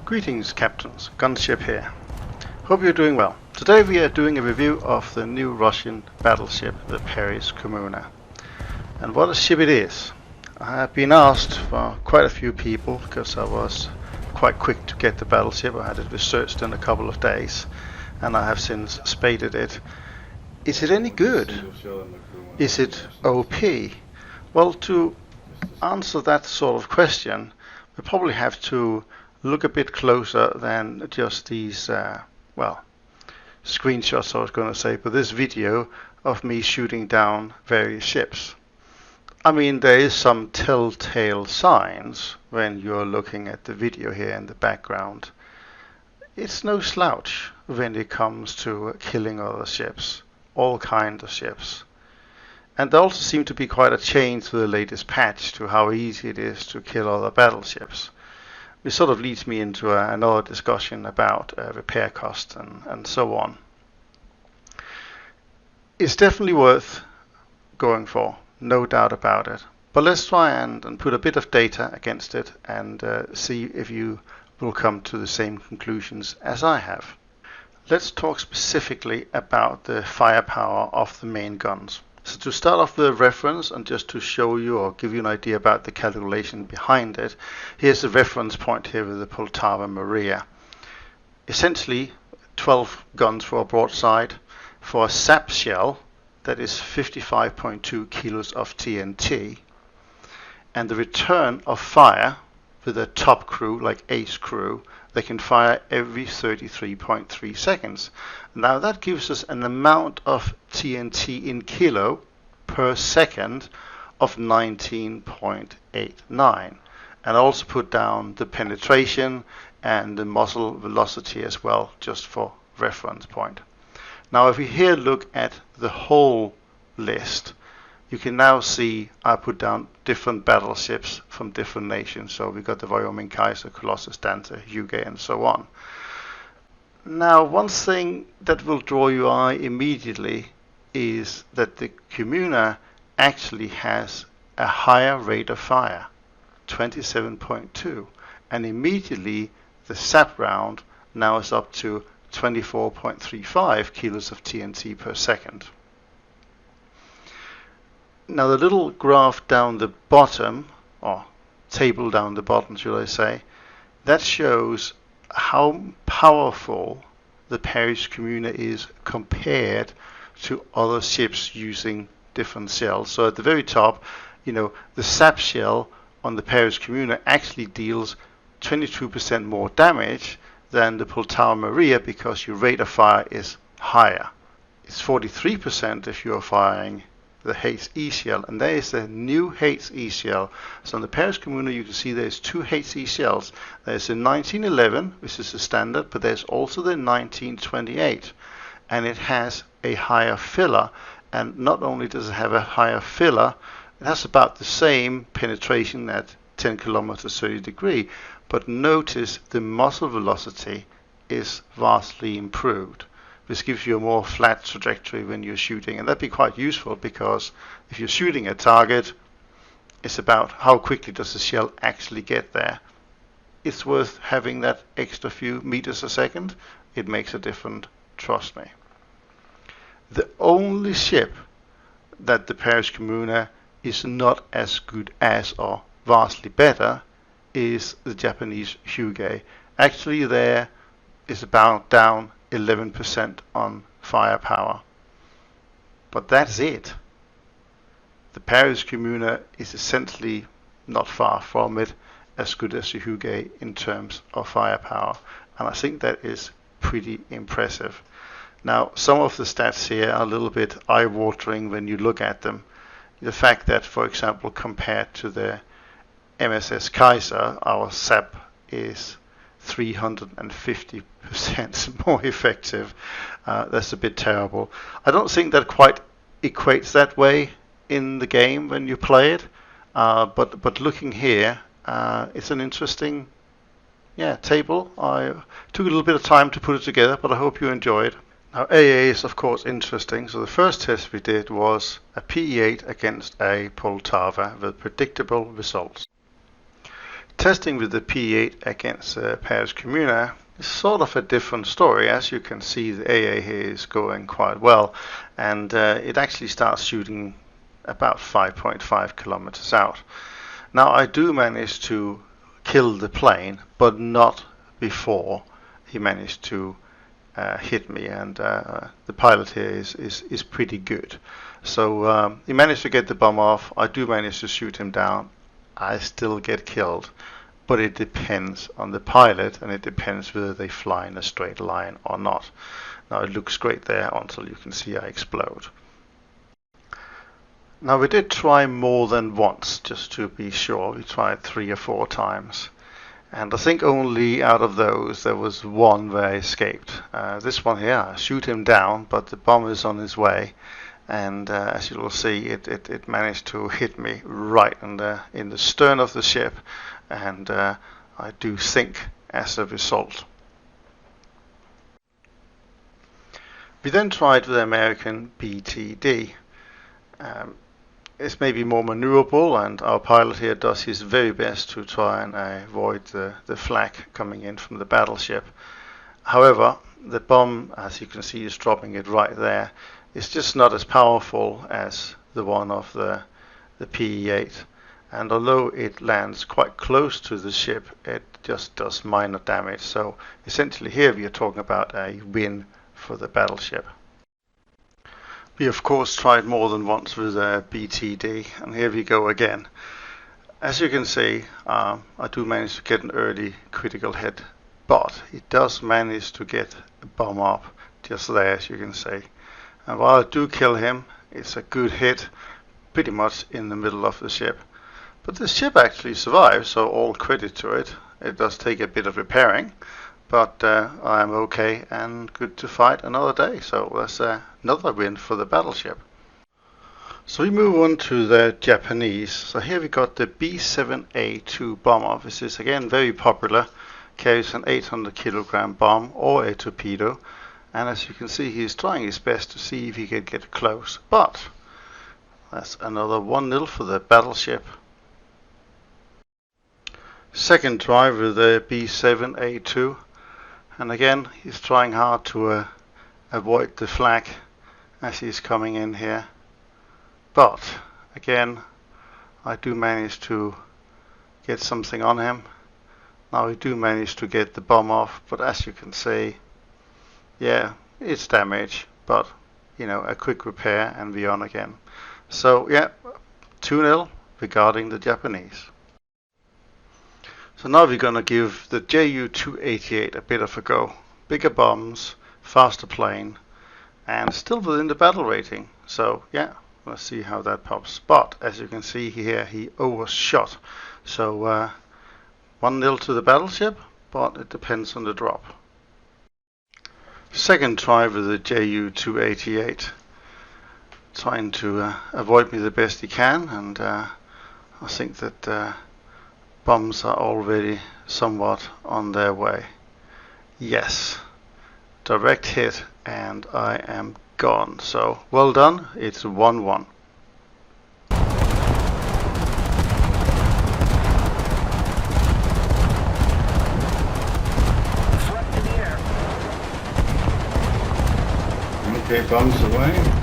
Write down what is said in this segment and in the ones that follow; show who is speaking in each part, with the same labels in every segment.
Speaker 1: Greetings, captains. Gunship here. Hope you're doing well. Today we are doing a review of the new Russian battleship, the Parizhskaya. And what a ship it is. I have been asked by quite a few people, because I was quite quick to get the battleship. I had it researched in a couple of days, and I have since spaded it. Is it any good? Is it OP? Well, to answer that sort of question, we probably have to look a bit closer than just these, screenshots I was going to say, but this video of me shooting down various ships. I mean, there is some telltale signs when you're looking at the video here in the background. It's no slouch when it comes to killing other ships, all kinds of ships. And there also seems to be quite a change to the latest patch to how easy it is to kill other battleships. It sort of leads me into another discussion about repair costs and so on. It's definitely worth going for, no doubt about it. But let's try and put a bit of data against it and see if you will come to the same conclusions as I have. Let's talk specifically about the firepower of the main guns. So to start off with a reference and just to show you or give you an idea about the calculation behind it, here's the reference point here with the Poltava Maria. Essentially 12 guns for a broadside. For a sap shell, that is 55.2 kilos of TNT. And the return of fire with a top crew like ace crew, they can fire every 33.3 seconds. Now that gives us an amount of TNT in kilo per second of 19.89. And also put down the penetration and the muzzle velocity as well, just for reference point. Now if we here look at the whole list, you can now see I put down different battleships from different nations. So we got the Wyoming Kaiser, Colossus, Dante, Hyūga, and so on. Now one thing that will draw your eye immediately is that the kommuna actually has a higher rate of fire, 27.2, and immediately the sap round now is up to 24.35 kilos of TNT per second. Now the little graph down the bottom, or table down the bottom should I say, that shows how powerful the Parizhskaya is compared to other ships using different shells. So at the very top, the sap shell on the Parizhskaya actually deals 22% more damage than the Poltava Maria because your rate of fire is higher. It's 43% if you're firing the HE shell, and there is a new HE shell. So on the Parizhskaya you can see there's two HE shells. There's a 1911, which is the standard, but there's also the 1928, and it has a higher filler. And not only does it have a higher filler, it has about the same penetration at 10 kilometers 30 degrees, but notice the muzzle velocity is vastly improved. This gives you a more flat trajectory when you're shooting, and that'd be quite useful because if you're shooting a target, it's about how quickly does the shell actually get there. It's worth having that extra few meters a second. It makes a difference, trust me. The only ship that the Parizhskaya is not as good as or vastly better is the Japanese Hyūga. Actually there is about down 11% on firepower, but that's it. The Parizhskaya is essentially not far from it as good as the Hyūga in terms of firepower, and I think that is pretty impressive. Now some of the stats here are a little bit eye-watering when you look at them. The fact that, for example, compared to the MSS Kaiser, our sap is 350% more effective. That's a bit terrible. I don't think that quite equates that way in the game when you play it, but looking here, it's an interesting table. I took a little bit of time to put it together, but I hope you enjoyed. Now AA is of course interesting, so the first test we did was a PE8 against a Poltava with predictable results. testing with the P8 against Parizhskaya is sort of a different story. As you can see, the AA here is going quite well, and it actually starts shooting about 5.5 kilometers out. Now I do manage to kill the plane, but not before he managed to hit me, and the pilot here is pretty good. So he managed to get the bomb off. I do manage to shoot him down. I still get killed, but it depends on the pilot, and it depends whether they fly in a straight line or not. Now it looks great there until you can see I explode. Now we did try more than once, just to be sure. We tried 3 or 4 times. And I think only out of those there was one where I escaped. This one here, I shoot him down, but the bomb is on his way. And as you will see, it managed to hit me right in the stern of the ship. And I do sink as a result. We then tried with the American BTD. It's maybe more maneuverable, and our pilot here does his very best to try and avoid the flak coming in from the battleship. However, the bomb, as you can see, is dropping it right there. It's just not as powerful as the one of the PE8, and although it lands quite close to the ship, it just does minor damage. So essentially here we are talking about a win for the battleship. We of course tried more than once with BTD, and here we go again. As you can see, I do manage to get an early critical hit, but it does manage to get a bomb up just there, as you can see. And while I do kill him, it's a good hit, pretty much in the middle of the ship. But the ship actually survives, so all credit to it. It does take a bit of repairing, but I'm okay and good to fight another day. So that's another win for the battleship. So we move on to the Japanese. So here we got the B7A2 bomber. This is again very popular. Carries an 800 kilogram bomb or a torpedo. And as you can see, he's trying his best to see if he can get close. But that's another 1-0 for the battleship. Second try with the B7A2. And again, he's trying hard to avoid the flak as he's coming in here. But again, I do manage to get something on him. Now we do manage to get the bomb off, but as you can see, yeah, it's damage, but you know, a quick repair and we're on again. So yeah, 2-0 regarding the Japanese. So now we're going to give the Ju-288 a bit of a go. Bigger bombs, faster plane, and still within the battle rating. So yeah, let's see how that pops. But as you can see here, he overshot. So 1-0 to the battleship, but it depends on the drop. Second try with the Ju-288. Trying to avoid me the best he can, and I think that bombs are already somewhat on their way. Yes, direct hit, and I am gone. So well done, it's 1-1. Okay, bombs away.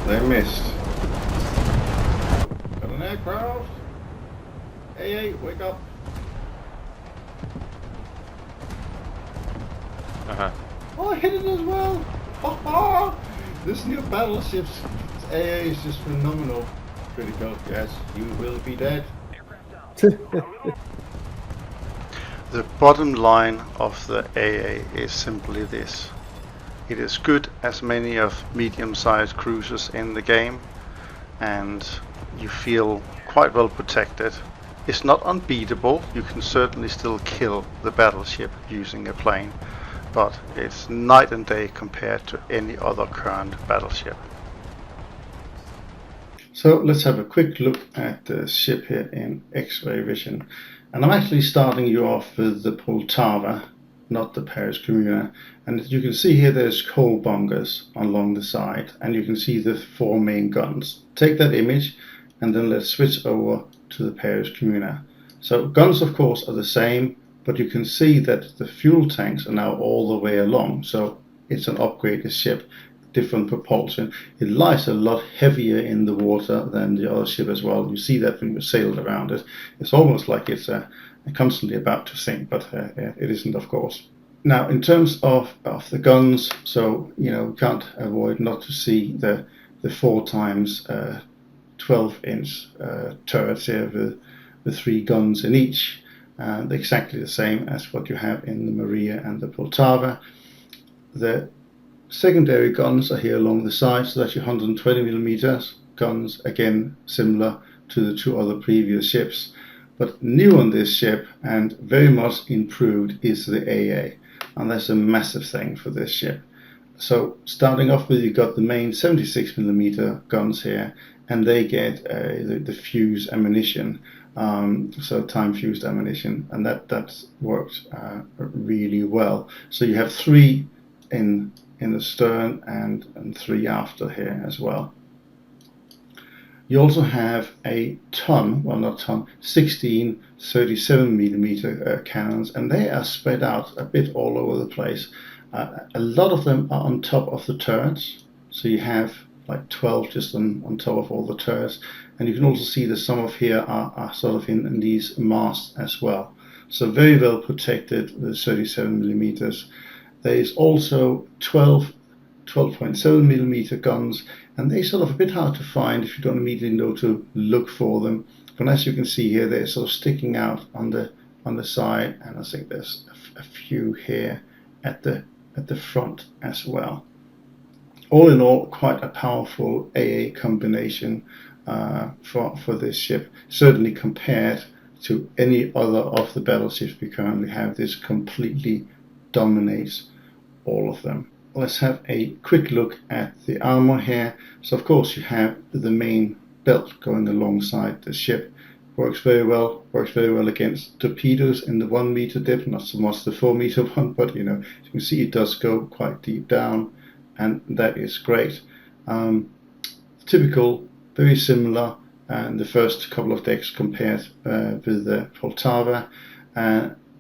Speaker 1: They missed. Got an aircraft. Hey, wake up. Oh, I hit it as well. This new battleship's AA is just phenomenal. Critical. Yes, you will be dead. The bottom line of the AA is simply this. It is good as many of medium-sized cruisers in the game, and you feel quite well protected. It's not unbeatable. You can certainly still kill the battleship using a plane, but it's night and day compared to any other current battleship. So let's have a quick look at the ship here in X-ray vision. And I'm actually starting you off with the Poltava
Speaker 2: not the Parizhskaya. And you can see here there's coal bunkers along the side, and you can see the 4 main guns. Take that image, and then let's switch over to the Parizhskaya. So guns, of course, are the same, but you can see that the fuel tanks are now all the way along. So it's an upgraded ship, different propulsion. It lies a lot heavier in the water than the other ship as well. You see that when you sailed around it. It's almost like it's constantly about to sink, but it isn't, of course. Now, in terms of the guns, so we can't avoid not to see the 4 times 12-inch turrets here with 3 guns in each, exactly the same as what you have in the Maria and the Poltava. The secondary guns are here along the side, so that's your 120mm guns, again similar to the 2 other previous ships. But new on this ship and very much improved is the AA, and that's a massive thing for this ship. So starting off with, you've got the main 76mm guns here, and they get the fuse ammunition, so time fused ammunition, and that worked really well. So you have 3 in the stern and 3 after here as well. You also have a 16 37mm cannons, and they are spread out a bit all over the place. A lot of them are on top of the turrets, so you have like 12 just on top of all the turrets, and you can also see that some of here are sort of in these masts as well. So very well protected with 37mm. There is also 12.7mm guns, and they're sort of a bit hard to find if you don't immediately know to look for them. But as you can see here, they're sort of sticking out on the side, and I think there's a few here at the front as well. All in all, quite a powerful AA combination for this ship. Certainly compared to any other of the battleships we currently have, this completely dominates all of them. Let's have a quick look at the armor here. So of course you have the main belt going alongside the ship. Works very well against torpedoes in the 1 meter depth, not so much the 4 meter one, but you can see it does go quite deep down, and that is great. Typical, very similar, and the first couple of decks compared with the Poltava.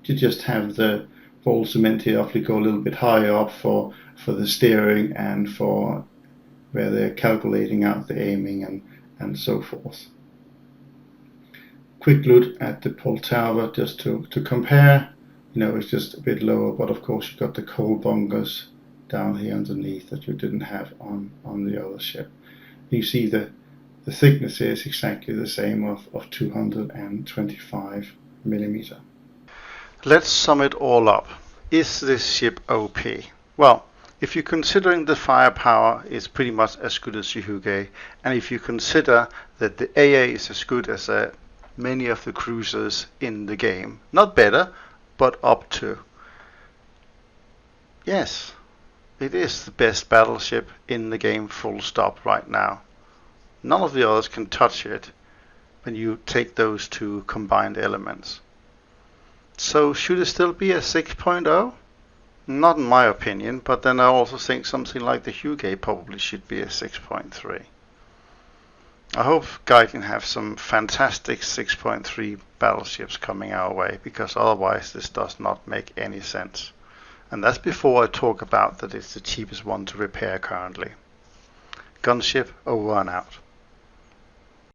Speaker 2: You just have the ball cement here obviously go a little bit higher up for the steering and for where they're calculating out the aiming and so forth. Quick look at the Poltava just to compare. It's just a bit lower, but of course you've got the coal bunkers down here underneath that you didn't have on the other ship. You see the thickness here is exactly the same of 225mm.
Speaker 1: Let's sum it all up. Is this ship OP? Well, if you're considering the firepower is pretty much as good as the Hyūgai, and if you consider that the AA is as good as many of the cruisers in the game, not better, but up to. Yes, it is the best battleship in the game, full stop, right now. None of the others can touch it when you take those 2 combined elements. So should it still be a 6.0? Not in my opinion, but then I also think something like the Hyūgai probably should be a 6.3. I hope Gaiden have some fantastic 6.3 battleships coming our way, because otherwise this does not make any sense. And that's before I talk about that it's the cheapest one to repair currently. Gunship over and out.